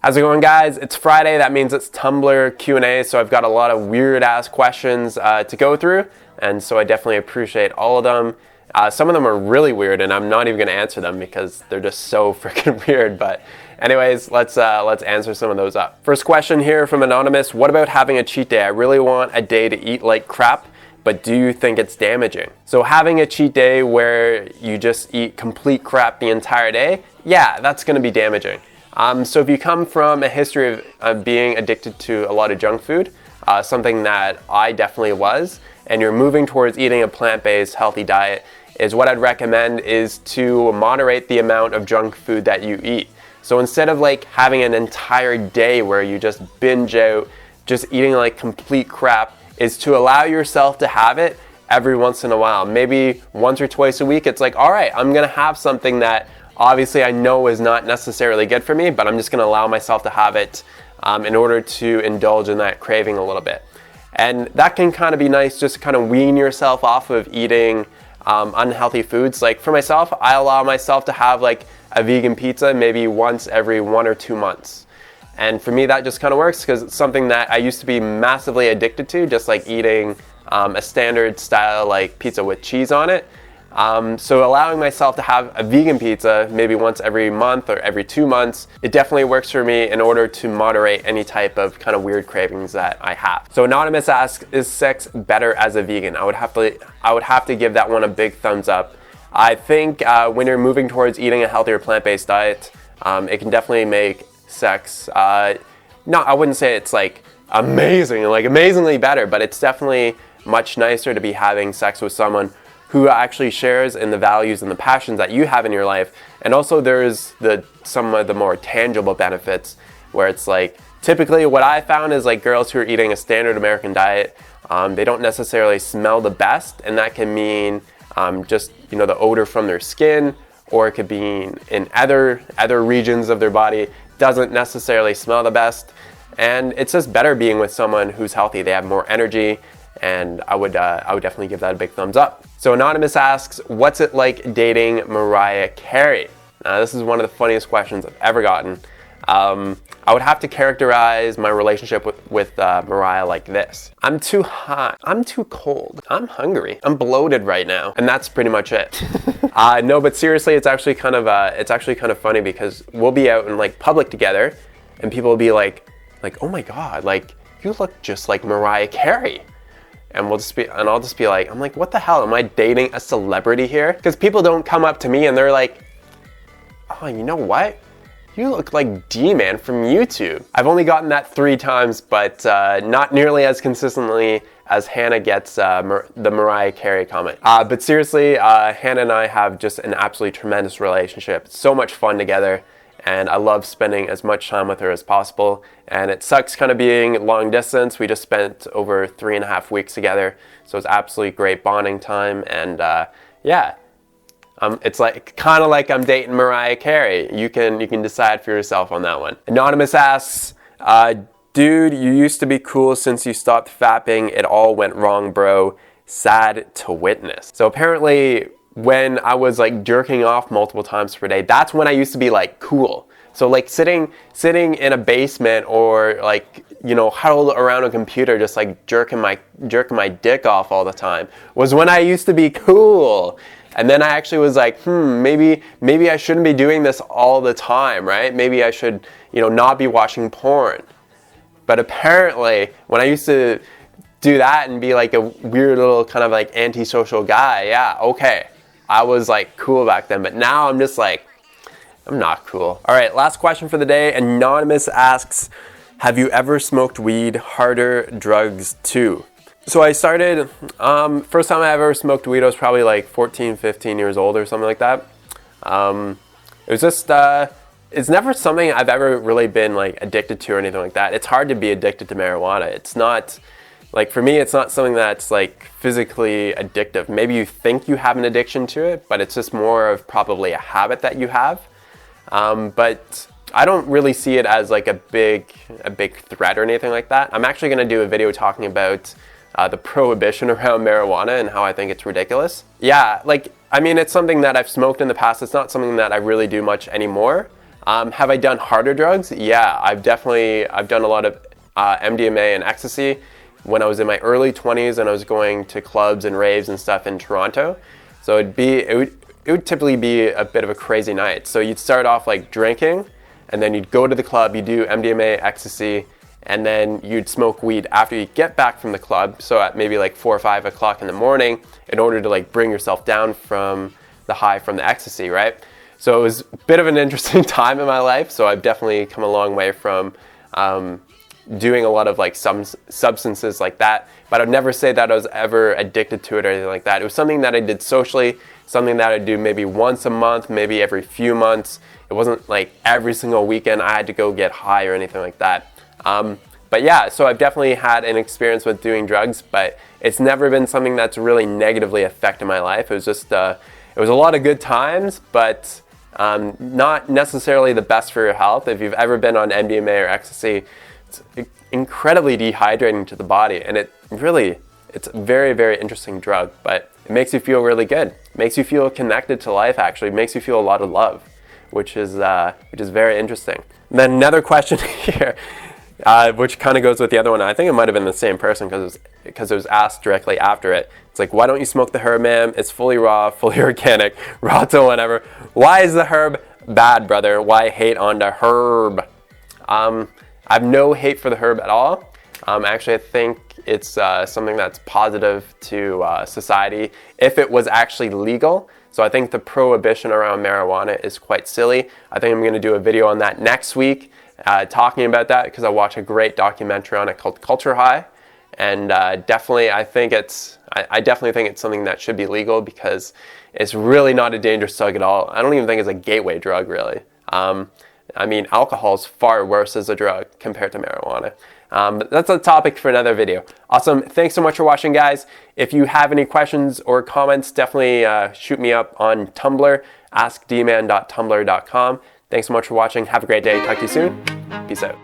How's it going, guys? It's Friday. That means it's Tumblr Q&A, so I've got a lot of weird-ass questions to go through, and so I definitely appreciate all of them. Some of them are really weird, and I'm not even going to answer them because they're just so freaking weird. But anyways, let's answer some of those up. First question here from Anonymous. What about having a cheat day? I really want a day to eat like crap, but do you think it's damaging? So having a cheat day where you just eat complete crap the entire day, yeah, that's going to be damaging. So if you come from a history of being addicted to a lot of junk food, something that I definitely was, and you're moving towards eating a plant-based healthy diet, is what I'd recommend is to moderate the amount of junk food that you eat. So instead of like having an entire day where you just binge out, just eating like complete crap, is to allow yourself to have it every once in a while. Maybe once or twice a week, it's like, all right, I'm gonna have something that obviously I know is not necessarily good for me, but I'm just gonna allow myself to have it in order to indulge in that craving a little bit. And that can kind of be nice, just kind of wean yourself off of eating unhealthy foods. Like for myself, I allow myself to have like a vegan pizza maybe once every 1 or 2 months. And for me, that just kind of works because it's something that I used to be massively addicted to, just like eating a standard style like pizza with cheese on it. So allowing myself to have a vegan pizza maybe once every month or every 2 months, it definitely works for me in order to moderate any type of kind of weird cravings that I have. So Anonymous asks, is sex better as a vegan? I would have to give that one a big thumbs up. I think when you're moving towards eating a healthier plant-based diet, it can definitely make sex, I wouldn't say it's like amazing, like amazingly better, but it's definitely much nicer to be having sex with someone who actually shares in the values and the passions that you have in your life. And also there's some of the more tangible benefits where it's like, typically what I found is like girls who are eating a standard American diet, they don't necessarily smell the best, and that can mean just, you know, the odor from their skin, or it could be in other regions of their body, doesn't necessarily smell the best. And it's just better being with someone who's healthy. They have more energy, and I would definitely give that a big thumbs up. So Anonymous asks, what's it like dating Mariah Carey? Now this is one of the funniest questions I've ever gotten. I would have to characterize my relationship with Mariah like this. I'm too hot, I'm too cold, I'm hungry, I'm bloated right now, and that's pretty much it. No, but seriously, it's actually kind of funny because we'll be out in like public together, and people will be like, oh my god, like you look just like Mariah Carey. And I'll just be like, I'm like, what the hell? Am I dating a celebrity here? Because people don't come up to me and they're like, oh, you know what? You look like Dman from YouTube. I've only gotten that 3 times, but not nearly as consistently as Hannah gets the Mariah Carey comment. But seriously, Hannah and I have just an absolutely tremendous relationship. It's so much fun together, and I love spending as much time with her as possible. And it sucks kind of being long distance. We just spent over 3.5 weeks together, so it's absolutely great bonding time. And yeah, it's like kind of like I'm dating Mariah Carey. You can decide for yourself on that one. Anonymous asks, dude, you used to be cool since you stopped fapping. It all went wrong, bro. Sad to witness. So apparently, when I was like jerking off multiple times per day, that's when I used to be like cool. So like sitting in a basement or like, you know, huddled around a computer just like jerking my dick off all the time was when I used to be cool. And then I actually was like, maybe I shouldn't be doing this all the time, right? Maybe I should, you know, not be watching porn. But apparently when I used to do that and be like a weird little kind of like antisocial guy, yeah, okay, I was like cool back then, but now I'm just like, I'm not cool. All right, last question for the day. Anonymous asks, have you ever smoked weed? Harder drugs too? So I started, first time I ever smoked weed, I was probably like 14, 15 years old or something like that. It was just, it's never something I've ever really been like addicted to or anything like that. It's hard to be addicted to marijuana. It's not, like for me, it's not something that's like physically addictive. Maybe you think you have an addiction to it, but it's just more of probably a habit that you have. But I don't really see it as like a big threat or anything like that. I'm actually gonna do a video talking about the prohibition around marijuana and how I think it's ridiculous. Yeah, like, I mean, it's something that I've smoked in the past. It's not something that I really do much anymore. Have I done harder drugs? Yeah, I've done a lot of MDMA and ecstasy when I was in my early 20s and I was going to clubs and raves and stuff in Toronto. So it would typically be a bit of a crazy night. So you'd start off like drinking, and then you'd go to the club, you'd do MDMA, ecstasy, and then you'd smoke weed after you get back from the club. So at maybe like 4 or 5 o'clock in the morning, in order to like bring yourself down from the high from the ecstasy, right? So it was a bit of an interesting time in my life. So I've definitely come a long way from doing a lot of like some substances like that, but I'd never say that I was ever addicted to it or anything like that. It was something that I did socially, something that I'd do maybe once a month, maybe every few months. It wasn't like every single weekend I had to go get high or anything like that. But yeah, so I've definitely had an experience with doing drugs, but it's never been something that's really negatively affected my life. It was just, it was a lot of good times, but not necessarily the best for your health. If you've ever been on MDMA or ecstasy, it's incredibly dehydrating to the body, and it's a very, very interesting drug, but it makes you feel really good. It makes you feel connected to life, actually. It makes you feel a lot of love, which is very interesting. And then another question here, which kind of goes with the other one. I think it might have been the same person because it was asked directly after it. It's like, why don't you smoke the herb, ma'am? It's fully raw, fully organic, raw to whatever. Why is the herb bad, brother? Why hate on the herb? I have no hate for the herb at all. Actually, I think it's something that's positive to society if it was actually legal. So I think the prohibition around marijuana is quite silly. I think I'm going to do a video on that next week talking about that, because I watched a great documentary on it called Culture High. And definitely, I definitely think it's something that should be legal, because it's really not a dangerous drug at all. I don't even think it's a gateway drug, really. I mean, alcohol is far worse as a drug compared to marijuana. But that's a topic for another video. Awesome. Thanks so much for watching, guys. If you have any questions or comments, definitely shoot me up on Tumblr, askdman.tumblr.com. Thanks so much for watching. Have a great day. Talk to you soon. Peace out.